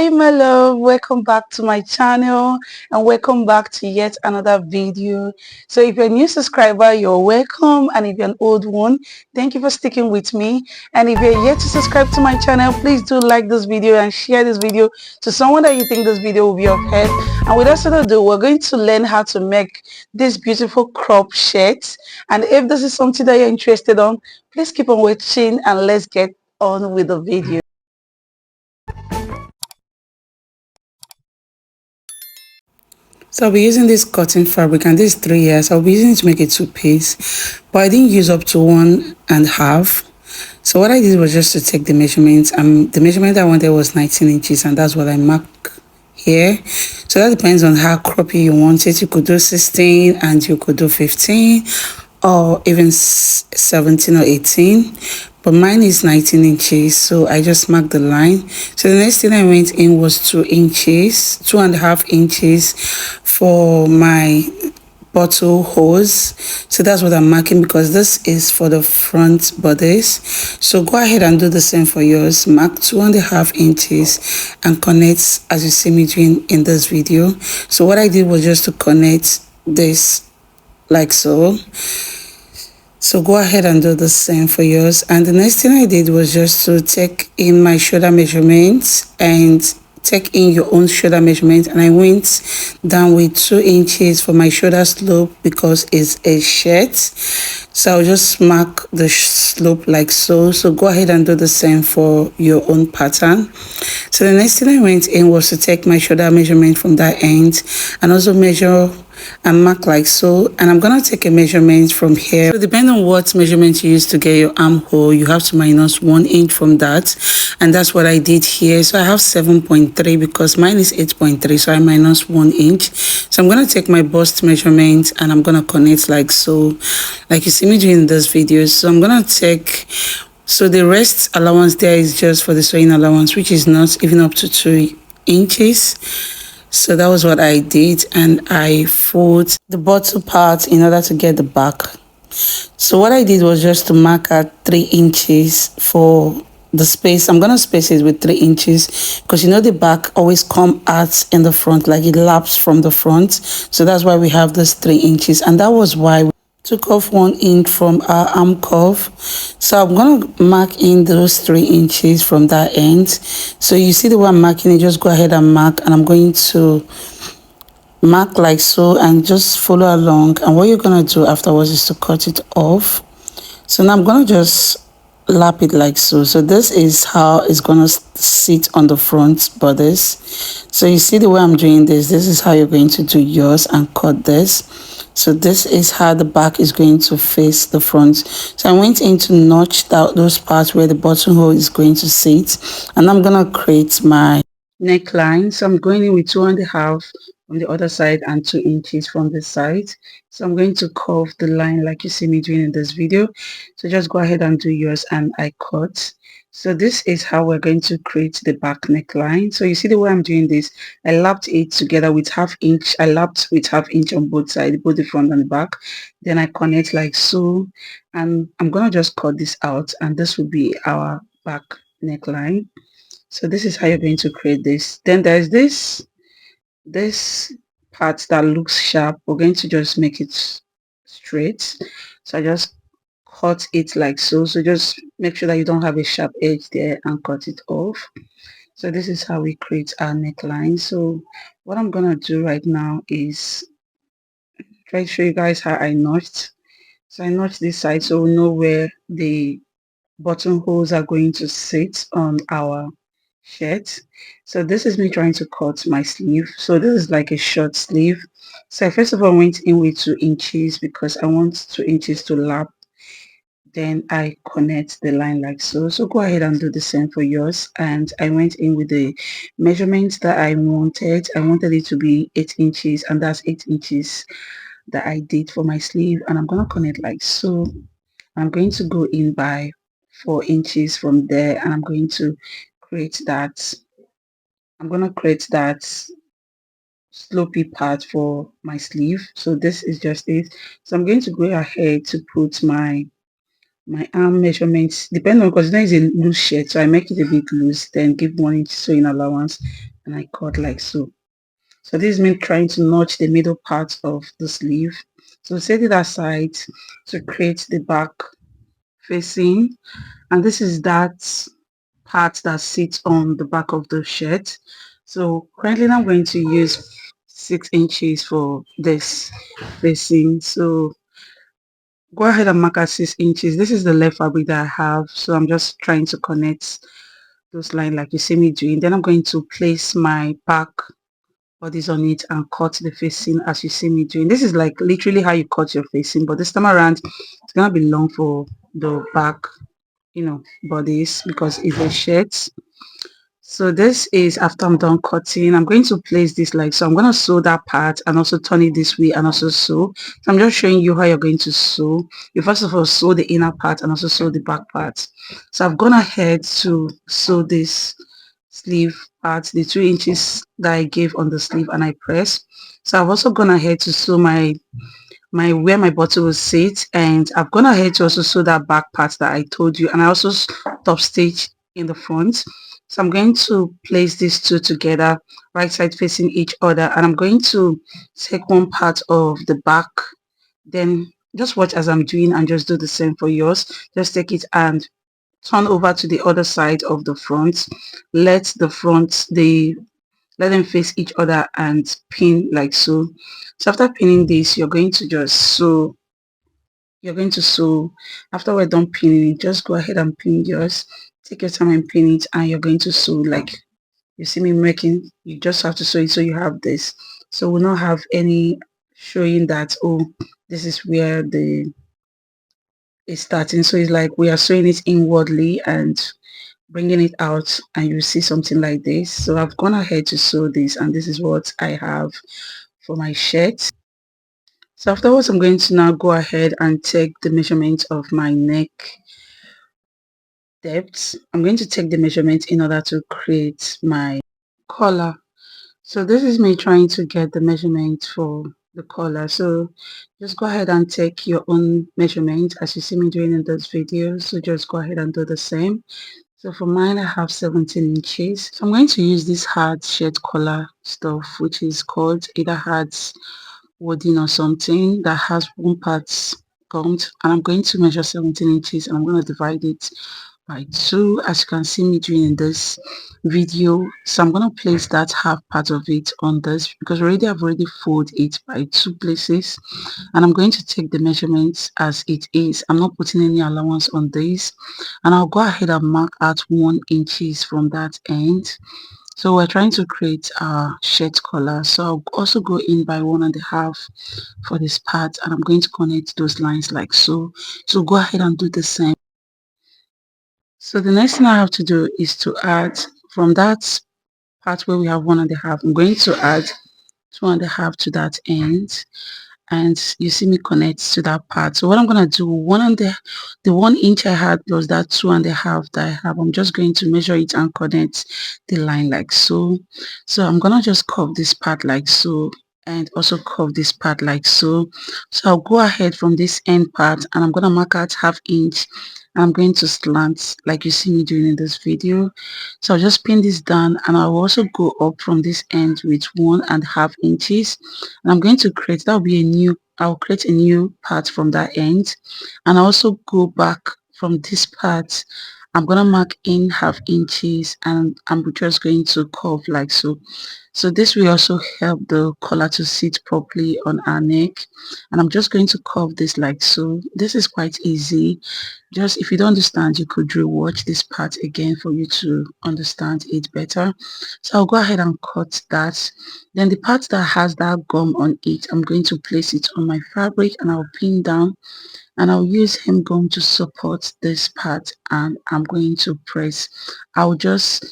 Hi my love, welcome back to my channel and welcome back to yet another video. So if you're a new subscriber, you're welcome, and if you're an old one, thank you for sticking with me. And if you're yet to subscribe to my channel, please do like this video and share this video to someone that you think this video will be of help. And without further ado, we're going to learn how to make this beautiful crop shirt. And if this is something that you're interested on, please keep on watching and let's get on with the video. So I'll be using this cotton fabric, and this is 3 years. I'll be using it to make a two-piece, but I didn't use up to 1.5. So what I did was just to take the measurements. The measurement I wanted was 19 inches, and that's what I marked here. So that depends on how croppy you want it. You could do 16 and you could do 15 or even 17 or 18, but mine is 19 inches, so I just marked the line. So the next thing I went in was 2.5 inches for my bottle hose. So that's what I'm marking because this is for the front bodice. So go ahead and do the same for yours. Mark 2.5 inches and connect as you see me doing in this video. So what I did was just to connect this like so. So go ahead and do the same for yours. And the next thing I did was just to take in my shoulder measurements and take in your own shoulder measurement, and I went down with 2 inches for my shoulder slope because it's a shirt. So I'll just mark the slope like so. So go ahead and do the same for your own pattern. So the next thing I went in was to take my shoulder measurement from that end and also measure and mark like so. And I'm gonna take a measurement from here. So depending on what measurement you use to get your armhole, you have to minus 1 inch from that, and that's what I did here. So I have 7.3 because mine is 8.3, so I minus 1 inch. So I'm gonna take my bust measurement and I'm gonna connect like so, like you see me doing in this video. So I'm gonna take, so the rest allowance there is just for the sewing allowance, which is not even up to 2 inches. So that was what I did, and I fold the bottom part in order to get the back. So what I did was just to mark at 3 inches for the space. I'm gonna space it with 3 inches because you know the back always come out in the front, like it laps from the front. So that's why we have this 3 inches, and that was why we took off 1 inch from our arm curve. So I'm gonna mark in those 3 inches from that end. So you see the way I'm marking it, just go ahead and mark, and I'm going to mark like so and just follow along. And what you're gonna do afterwards is to cut it off. So now I'm gonna just lap it like so. So this is how it's gonna sit on the front bodice. So you see the way I'm doing this is how you're going to do yours and cut this. So this is how the back is going to face the front. So I went in to notch out those parts where the buttonhole is going to sit, and I'm gonna create my neckline. So I'm going in with 2.5 from the other side and 2 inches from this side. So I'm going to curve the line like you see me doing in this video. So just go ahead and do yours and I cut. So this is how we're going to create the back neckline. So you see the way I'm doing this, I lapped it together with 1/2 inch. I lapped with 1/2 inch on both sides, both the front and the back. Then I connect like so, and I'm gonna just cut this out, and this will be our back neckline. So this is how you're going to create this. Then there's this part that looks sharp. We're going to just make it straight. So I just cut it like so. So just make sure that you don't have a sharp edge there and cut it off. So this is how we create our neckline. So what I'm gonna do right now is try to show you guys how I notched. So I notched this side so we know where the buttonholes are going to sit on our shirt. So this is me trying to cut my sleeve. So this is like a short sleeve. So I first of all went in with 2 inches because I want 2 inches to lap. Then I connect the line like so. So go ahead and do the same for yours. And I went in with the measurements that I wanted. I wanted it to be 8 inches, and that's 8 inches that I did for my sleeve. And I'm gonna connect like so. I'm going to go in by 4 inches from there, and I'm going to create that. I'm going to create that slopey part for my sleeve. So this is just it. So I'm going to go ahead to put my arm measurements, depending on, because there is a loose shirt, so I make it a bit loose, then give 1 inch sewing allowance and I cut like so. So this is me trying to notch the middle part of the sleeve. So set it aside to create the back facing, and this is that part that sits on the back of the shirt. So currently I'm going to use 6 inches for this facing. So go ahead and mark at 6 inches. This is the left fabric that I have, so I'm just trying to connect those lines like you see me doing. Then I'm going to place my back bodice on it and cut the facing as you see me doing. This is like literally how you cut your facing, but this time around it's gonna be long for the back, bodice, because it's a shirt. So this is after I'm done cutting. I'm going to place this like so. I'm going to sew that part and also turn it this way and also sew. So I'm just showing you how you're going to sew. You first of all sew the inner part and also sew the back part. So I've gone ahead to sew this sleeve part, the 2 inches that I gave on the sleeve, and I press. So I've also gone ahead to sew my where my bottle will sit, and I've gone ahead to also sew that back part that I told you, and I also top stitch in the front. So I'm going to place these two together, right side facing each other, and I'm going to take one part of the back, then just watch as I'm doing and just do the same for yours. Just take it and turn over to the other side of the front. Let them face each other and pin like so. So after pinning this, you're going to sew. After we're done pinning, just go ahead and pin yours. Take your time and pin it, and you're going to sew like you see me making. You just have to sew it so you have this. So we'll not have any showing that, oh, this is where the is starting. So it's like we are sewing it inwardly and bringing it out, and you see something like this. So I've gone ahead to sew this, and this is what I have for my shirt. So afterwards, I'm going to now go ahead and take the measurement of my neck depth. I'm going to take the measurement in order to create my collar. So this is me trying to get the measurement for the collar. So just go ahead and take your own measurement as you see me doing in this video. So just go ahead and do the same. So for mine, I have 17 inches. So I'm going to use this hard shirt collar stuff, which is called either hard wooden or something that has one part gummed, and I'm going to measure 17 inches and I'm going to divide it by 2 as you can see me doing in this video. So I'm going to place that half part of it on this because I've already folded it by 2 places, and I'm going to take the measurements as it is. I'm not putting any allowance on this, and I'll go ahead and mark out 1 inches from that end. So we're trying to create a shirt collar, so I'll also go in by 1.5 for this part, and I'm going to connect those lines like so. So go ahead and do the same. So the next thing I have to do is to add from that part where we have 1.5, I'm going to add 2.5 to that end, and you see me connect to that part. So what I'm going to do, the 1 inch I had plus that 2.5 that I have, I'm just going to measure it and connect the line like so. So I'm going to just curve this part like so, and also curve this part like so. So I'll go ahead from this end part, and I'm going to mark out 1/2 inch. I'm going to slant like you see me doing in this video. So I'll just pin this down, and I'll also go up from this end with 1.5 inches, and I'm going to create, I'll create a new part from that end, and I also go back from this part. I'm going to mark in 1/2 inches, and I'm just going to curve like so. So this will also help the collar to sit properly on our neck, and I'm just going to curve this like so. This is quite easy. Just if you don't understand, you could rewatch this part again for you to understand it better. So I'll go ahead and cut that. Then the part that has that gum on it, I'm going to place it on my fabric, and I'll pin down, and I'll use hem gum to support this part, and I'm going to press. I'll just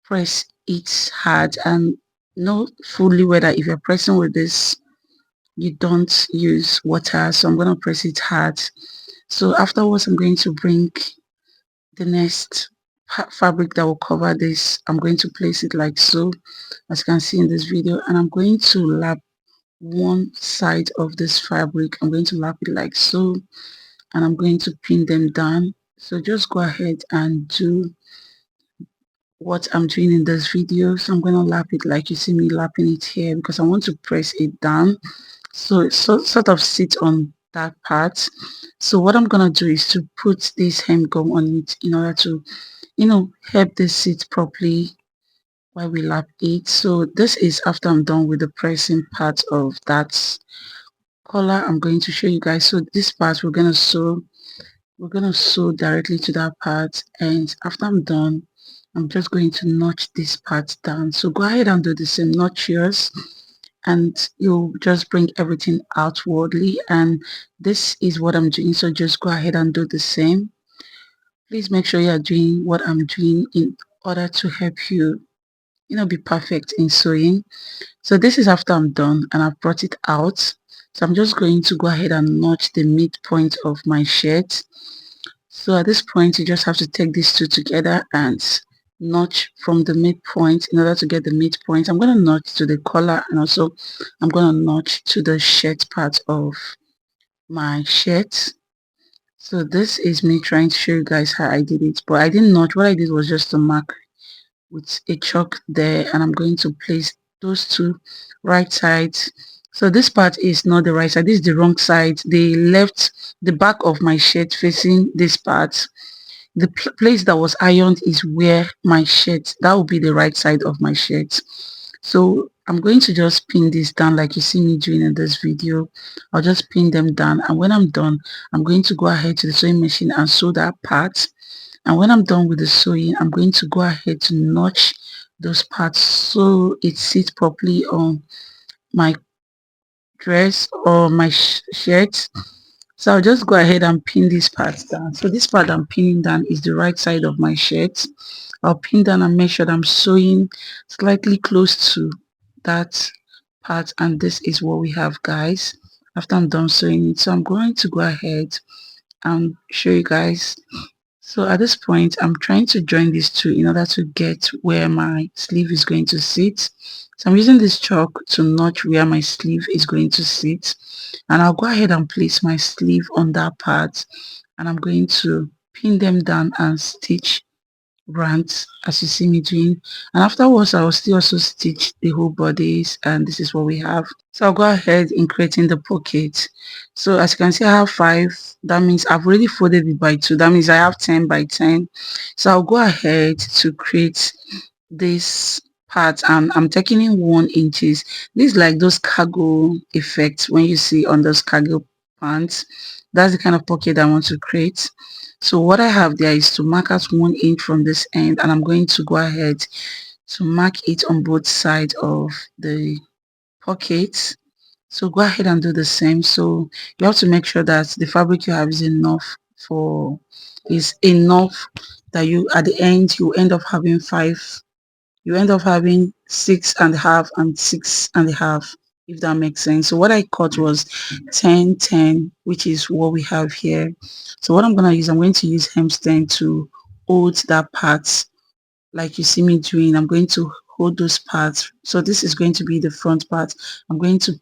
press it hard, and know fully whether if you're pressing with this, you don't use water. So I'm going to press it hard. So afterwards, I'm going to bring the next fabric that will cover this. I'm going to place it like so, as you can see in this video, and I'm going to lap one side of this fabric. I'm going to lap it like so, and I'm going to pin them down. So just go ahead and do what I'm doing in this video. So I'm going to lap it like you see me lapping it here because I want to press it down so it sort of sit on that part. So what I'm going to do is to put this hem gum on it in order to, help this sit properly while we lap it. So this is after I'm done with the pressing part of that collar. I'm going to show you guys. So this part we're gonna sew directly to that part, and after I'm done, I'm just going to notch this part down. So go ahead and do the same, notch yours, and you'll just bring everything outwardly, and this is what I'm doing. So just go ahead and do the same. Please make sure you are doing what I'm doing in order to help you, be perfect in sewing. So this is after I'm done and I've brought it out. So I'm just going to go ahead and notch the midpoint of my shirt. So at this point, you just have to take these two together and notch from the midpoint in order to get the midpoint. I'm going to notch to the collar, and also I'm going to notch to the shirt part of my shirt. So this is me trying to show you guys how I did it, but I didn't notch. What I did was just to mark with a chalk there, and I'm going to place those two right sides. So this part is not the right side, this is the wrong side. The back of my shirt facing this part. The place that was ironed is where my shirt, that will be the right side of my shirt. So I'm going to just pin this down like you see me doing in this video. I'll just pin them down, and when I'm done, I'm going to go ahead to the sewing machine and sew that part. And when I'm done with the sewing, I'm going to go ahead to notch those parts so it sits properly on my dress or my shirt. So I'll just go ahead and pin this part down. So this part I'm pinning down is the right side of my shirt. I'll pin down and make sure that I'm sewing slightly close to that part, and this is what we have, guys, after I'm done sewing it. So I'm going to go ahead and show you guys. So at this point, I'm trying to join these two in order to get where my sleeve is going to sit. So I'm using this chalk to notch where my sleeve is going to sit. And I'll go ahead and place my sleeve on that part. And I'm going to pin them down and stitch rands as you see me doing, and afterwards I will still also stitch the whole bodies, and this is what we have. So I'll go ahead in creating the pocket. So as you can see, I have 5. That means I've already folded it by 2. That means I have 10 by 10. So I'll go ahead to create this part, and I'm taking in 1 inches. This is like those cargo effects when you see on those cargo pants. That's the kind of pocket I want to create. So what I have there is to mark out 1 inch from this end, and I'm going to go ahead to mark it on both sides of the pocket. So go ahead and do the same. So you have to make sure that the fabric you have is enough that you at the end you end up having 5. You end up having 6.5 and 6.5, if that makes sense. So what I cut was 10 10, which is what we have here. So what I'm going to use hemstring to hold that part like you see me doing. I'm going to hold those parts. So this is going to be the front part. I'm going to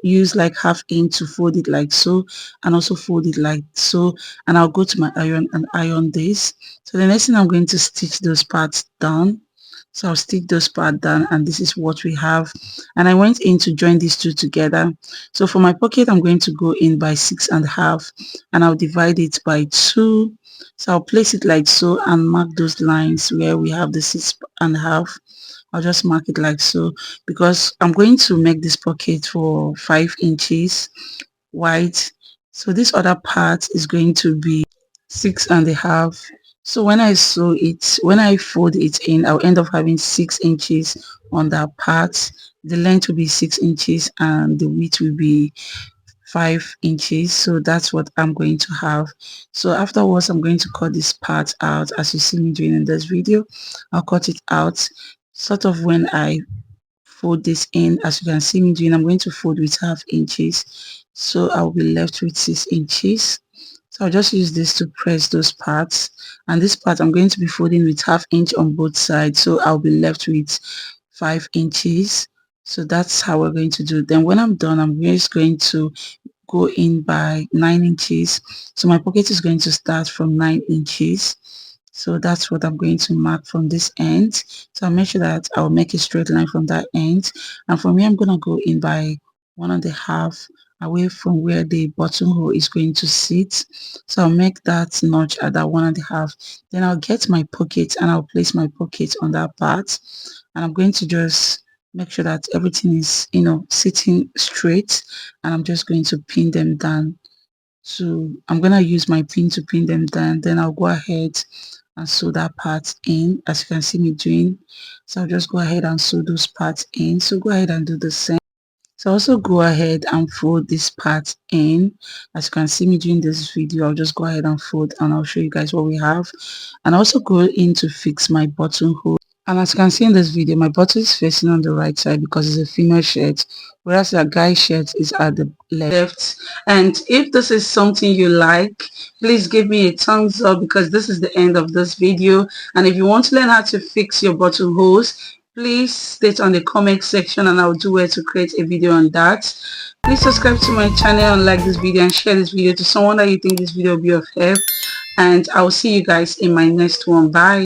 use like half inch to fold it like so, and also fold it like so, and I'll go to my iron and iron this. So the next thing, I'm going to stitch those parts down. So I'll stick those parts down, and this is what we have. And I went in to join these two together. So for my pocket, I'm going to go in by 6.5, and I'll divide it by 2. So I'll place it like so and mark those lines where we have the 6.5. I'll just mark it like so because I'm going to make this pocket for 5 inches wide. So this other part is going to be 6.5. So when I fold it in, I'll end up having 6 inches on that part. The length will be 6 inches and the width will be 5 inches. So that's what I'm going to have. So afterwards, I'm going to cut this part out as you see me doing in this video. I'll cut it out sort of when I fold this in. As you can see me doing, I'm going to fold with half inches, so I'll be left with 6 inches. So I'll just use this to press those parts, and this part I'm going to be folding with half inch on both sides, so I'll be left with 5 inches. So that's how we're going to do. Then when I'm done, I'm just going to go in by 9 inches. So my pocket is going to start from 9 inches. So that's what I'm going to mark from this end. So I'll make sure that I'll make a straight line from that end. And from here, I'm going to go in by 1.5 away from where the buttonhole is going to sit. So I'll make that notch at that 1.5. Then I'll get my pocket and I'll place my pocket on that part. And I'm going to just make sure that everything is, sitting straight. And I'm just going to pin them down. So I'm going to use my pin to pin them down. Then I'll go ahead and sew that part in, as you can see me doing. So I'll just go ahead and sew those parts in. So go ahead and do the same. So also go ahead and fold this part in. As you can see me doing this video, I'll just go ahead and fold and I'll show you guys what we have. And also go in to fix my buttonhole. And as you can see in this video, my bottle is facing on the right side because it's a female shirt, whereas the guy shirt is at the left. And if this is something you like, please give me a thumbs up because this is the end of this video. And if you want to learn how to fix your buttonholes, please state on the comment section and I'll do where to create a video on that. Please subscribe to my channel and like this video and share this video to someone that you think this video will be of help. And I'll see you guys in my next one. Bye.